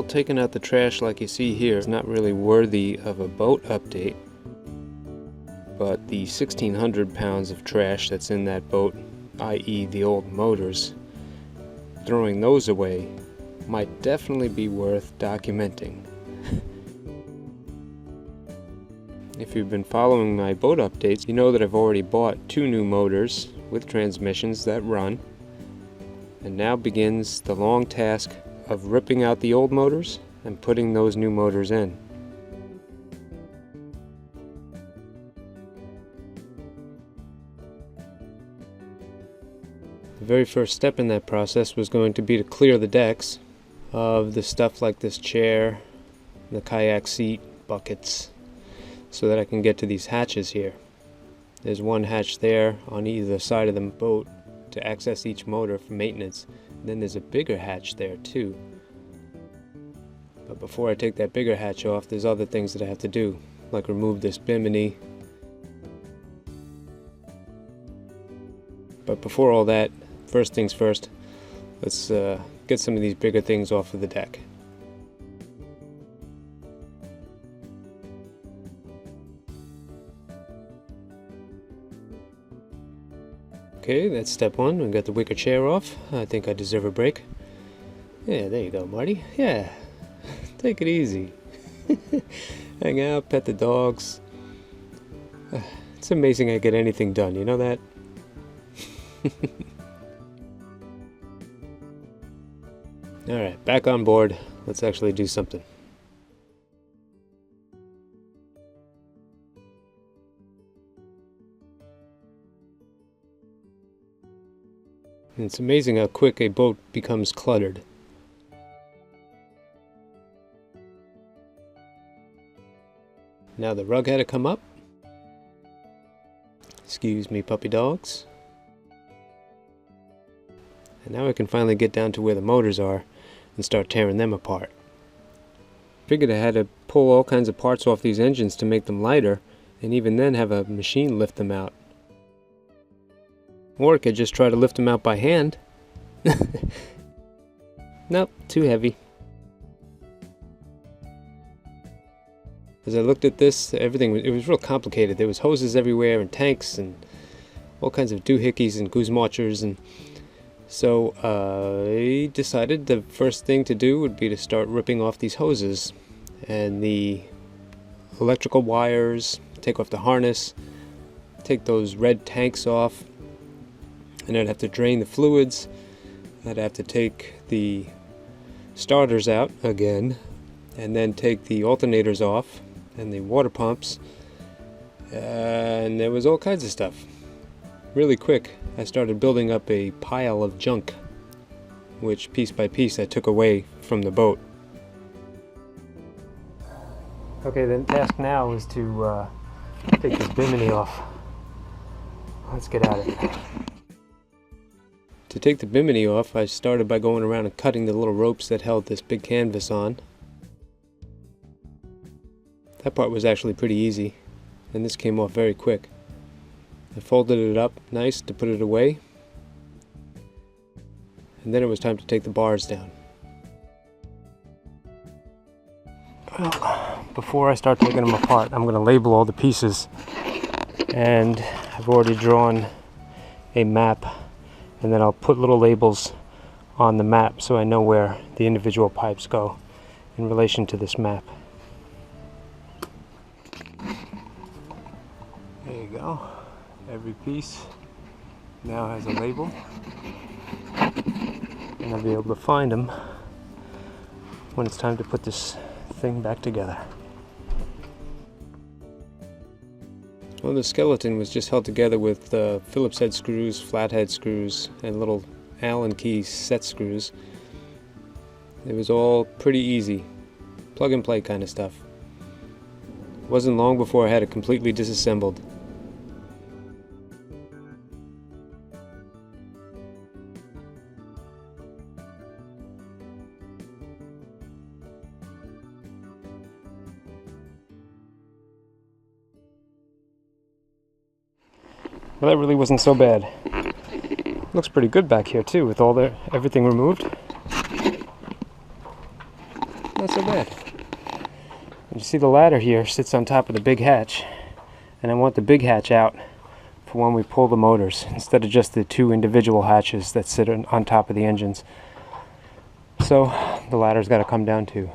Well, taking out the trash like you see here is not really worthy of a boat update, but the 1,600 pounds of trash that's in that boat, i.e. the old motors, throwing those away might definitely be worth documenting. If you've been following my boat updates, you know that I've already bought 2 new motors with transmissions that run, and now begins the long task of ripping out the old motors and putting those new motors in. The very first step in that process was going to be to clear the decks of the stuff like this chair, the kayak seat, buckets, so that I can get to these hatches here. There's one hatch there on either side of the boat to access each motor for maintenance. And then there's a bigger hatch there too. But before I take that bigger hatch off, there's other things that I have to do, like remove this bimini. But before all that, first things first, let's get some of these bigger things off of the deck. Okay, that's step one. We got the wicker chair off. I think I deserve a break. Yeah, there you go, Marty. Yeah, take it easy. Hang out, pet the dogs. It's amazing I get anything done, you know that? Alright, back on board. Let's actually do something. And it's amazing how quick a boat becomes cluttered. Now the rug had to come up. Excuse me, puppy dogs. And now I can finally get down to where the motors are and start tearing them apart. Figured I had to pull all kinds of parts off these engines to make them lighter, and even then have a machine lift them out. Or I could just try to lift them out by hand. Nope, too heavy. As I looked at this, everything it was real complicated. There was hoses everywhere and tanks and all kinds of doohickeys and goose-marchers, and so I decided the first thing to do would be to start ripping off these hoses and the electrical wires, take off the harness, take those red tanks off, and I'd have to drain the fluids. I'd have to take the starters out again, and then take the alternators off and the water pumps, and there was all kinds of stuff. Really quick, I started building up a pile of junk, which piece by piece I took away from the boat. Okay, the task now is to take this bimini off. Let's get at it. To take the bimini off, I started by going around and cutting the little ropes that held this big canvas on. That part was actually pretty easy, and this came off very quick. I folded it up nice to put it away, and then it was time to take the bars down. Well, before I start taking them apart, I'm going to label all the pieces, and I've already drawn a map, and then I'll put little labels on the map so I know where the individual pipes go in relation to this map. There you go. Every piece now has a label, and I'll be able to find them when it's time to put this thing back together. Well, the skeleton was just held together with Phillips head screws, flathead screws, and little Allen key set screws. It was all pretty easy, plug and play kind of stuff. It wasn't long before I had it completely disassembled. Well, that really wasn't so bad. Looks pretty good back here too, with everything removed. not so bad. And you see the ladder here sits on top of the big hatch, and I want the big hatch out for when we pull the motors, instead of just the 2 individual hatches that sit on top of the engines. So the ladder's got to come down too.